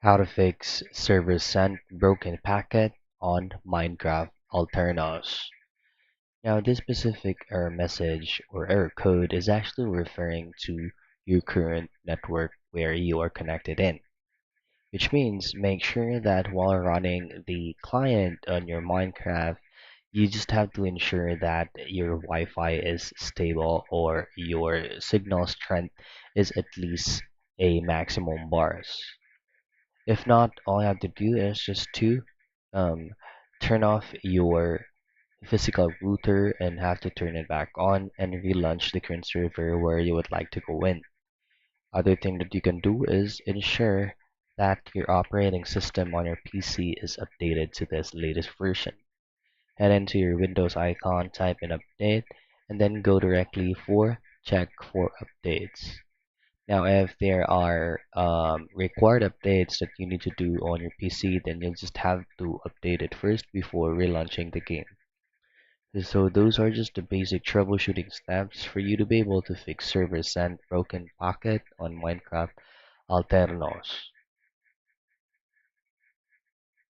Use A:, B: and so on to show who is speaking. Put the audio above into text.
A: How to fix server sent broken packet on Minecraft Alternos. Now, this specific error message or error code is actually referring to your current network where you are connected in, which means make sure that while running the client on your Minecraft, you just have to ensure that your Wi-Fi is stable or your signal strength is at least a maximum bars. If not, all you have to do is just to um, turn off your physical router and have to turn it back on and relaunch the current server where you would like to go in. Other thing that you can do is ensure that your operating system on your PC is updated to this latest version. Head into your Windows icon, type in update, and then go directly for check for updates. Now, if there are required updates that you need to do on your PC, then you'll just have to update it first before relaunching the game. So those are just the basic troubleshooting steps for you to be able to fix server send broken packet on Minecraft Alternos.